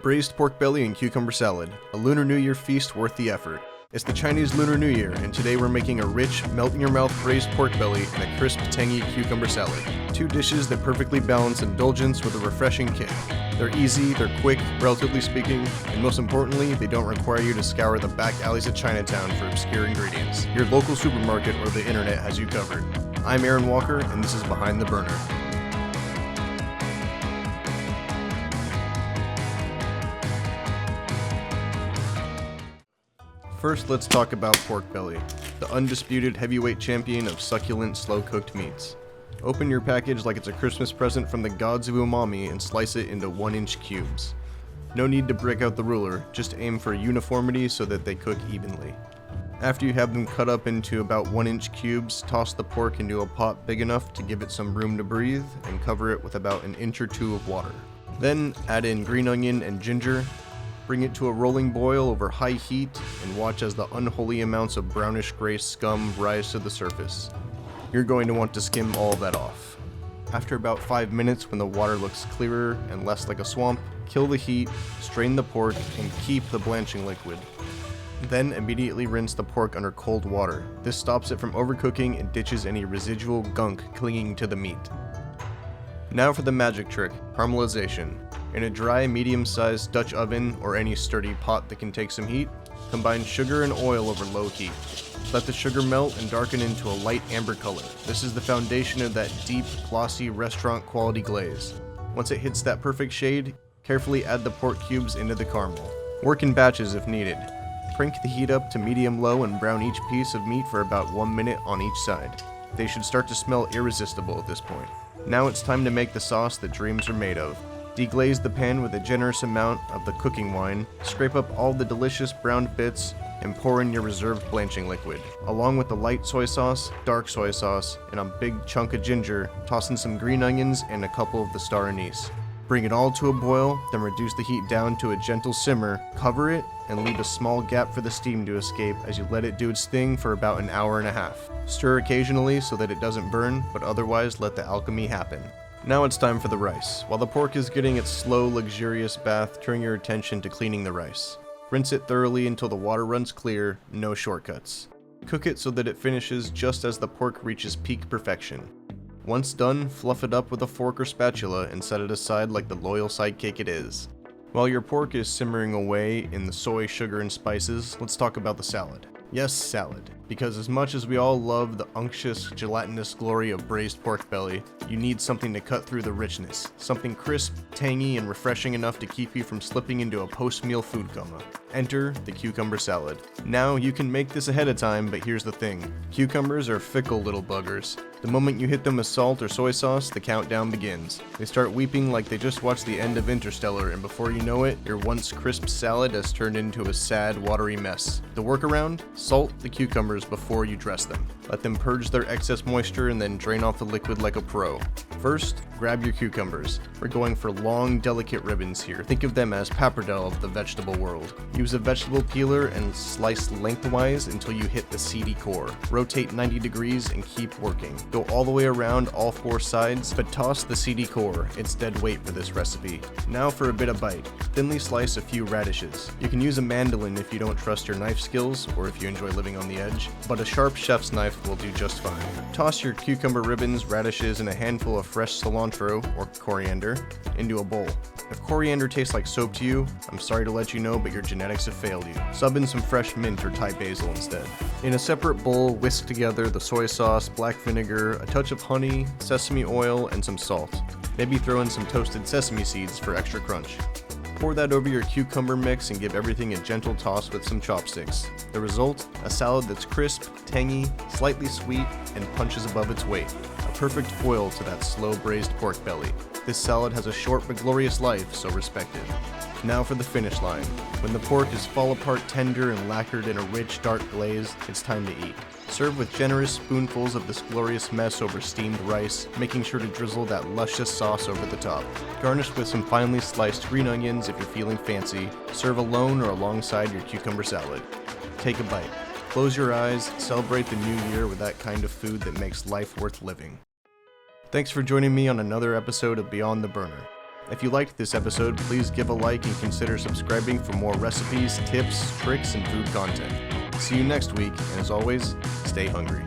Braised pork belly and cucumber salad, a Lunar New Year feast worth the effort. It's the Chinese Lunar New Year, and today we're making a rich, melt-in-your-mouth braised pork belly and a crisp, tangy cucumber salad. Two dishes that perfectly balance indulgence with a refreshing kick. They're easy, they're quick, relatively speaking, and most importantly, they don't require you to scour the back alleys of Chinatown for obscure ingredients. Your local supermarket or the internet has you covered. I'm Aaron Walker, and this is Behind the Burner. First, let's talk about pork belly, the undisputed heavyweight champion of succulent, slow-cooked meats. Open your package like it's a Christmas present from the gods of umami and slice it into 1-inch cubes. No need to break out the ruler, just aim for uniformity so that they cook evenly. After you have them cut up into about 1-inch cubes, toss the pork into a pot big enough to give it some room to breathe and cover it with about 1 inch or 2 of water. Then add in green onion and ginger. Bring it to a rolling boil over high heat and watch as the unholy amounts of brownish gray scum rise to the surface. You're going to want to skim all that off. After about 5 minutes, when the water looks clearer and less like a swamp, kill the heat, strain the pork, and keep the blanching liquid. Then immediately rinse the pork under cold water. This stops it from overcooking and ditches any residual gunk clinging to the meat. Now for the magic trick, caramelization. In a dry, medium-sized Dutch oven or any sturdy pot that can take some heat, combine sugar and oil over low heat. Let the sugar melt and darken into a light amber color. This is the foundation of that deep, glossy, restaurant-quality glaze. Once it hits that perfect shade, carefully add the pork cubes into the caramel. Work in batches if needed. Crank the heat up to medium-low and brown each piece of meat for about 1 minute on each side. They should start to smell irresistible at this point. Now it's time to make the sauce that dreams are made of. Deglaze the pan with a generous amount of the cooking wine, scrape up all the delicious browned bits, and pour in your reserved blanching liquid. Along with the light soy sauce, dark soy sauce, and a big chunk of ginger, toss in some green onions and a couple of the star anise. Bring it all to a boil, then reduce the heat down to a gentle simmer, cover it, and leave a small gap for the steam to escape as you let it do its thing for about 1.5 hours. Stir occasionally so that it doesn't burn, but otherwise let the alchemy happen. Now it's time for the rice. While the pork is getting its slow, luxurious bath, turn your attention to cleaning the rice. Rinse it thoroughly until the water runs clear, no shortcuts. Cook it so that it finishes just as the pork reaches peak perfection. Once done, fluff it up with a fork or spatula and set it aside like the loyal sidekick it is. While your pork is simmering away in the soy, sugar, and spices, let's talk about the salad. Yes, salad. Because as much as we all love the unctuous, gelatinous glory of braised pork belly, you need something to cut through the richness. Something crisp, tangy, and refreshing enough to keep you from slipping into a post-meal food coma. Enter the cucumber salad. Now, you can make this ahead of time, but here's the thing. Cucumbers are fickle little buggers. The moment you hit them with salt or soy sauce, the countdown begins. They start weeping like they just watched the end of Interstellar, and before you know it, your once crisp salad has turned into a sad, watery mess. The workaround? Salt the cucumbers before you dress them. Let them purge their excess moisture and then drain off the liquid like a pro. First, grab your cucumbers. We're going for long, delicate ribbons here. Think of them as pappardelle of the vegetable world. Use a vegetable peeler and slice lengthwise until you hit the seedy core. Rotate 90 degrees and keep working. Go all the way around all 4 sides, but toss the seedy core. It's dead weight for this recipe. Now for a bit of bite. Thinly slice a few radishes. You can use a mandolin if you don't trust your knife skills or if you enjoy living on the edge, but a sharp chef's knife will do just fine. Toss your cucumber ribbons, radishes, and a handful of fresh cilantro, or coriander, into a bowl. If coriander tastes like soap to you, I'm sorry to let you know, but your genetics have failed you. Sub in some fresh mint or Thai basil instead. In a separate bowl, whisk together the soy sauce, black vinegar, a touch of honey, sesame oil, and some salt. Maybe throw in some toasted sesame seeds for extra crunch. Pour that over your cucumber mix and give everything a gentle toss with some chopsticks. The result? A salad that's crisp, tangy, slightly sweet, and punches above its weight. A perfect foil to that slow braised pork belly. This salad has a short but glorious life, so respect it. Now for the finish line. When the pork is fall apart tender and lacquered in a rich, dark glaze, it's time to eat. Serve with generous spoonfuls of this glorious mess over steamed rice, making sure to drizzle that luscious sauce over the top. Garnish with some finely sliced green onions if you're feeling fancy. Serve alone or alongside your cucumber salad. Take a bite. Close your eyes, celebrate the new year with that kind of food that makes life worth living. Thanks for joining me on another episode of Beyond the Burner. If you liked this episode, please give a like and consider subscribing for more recipes, tips, tricks, and food content. See you next week, and as always, stay hungry.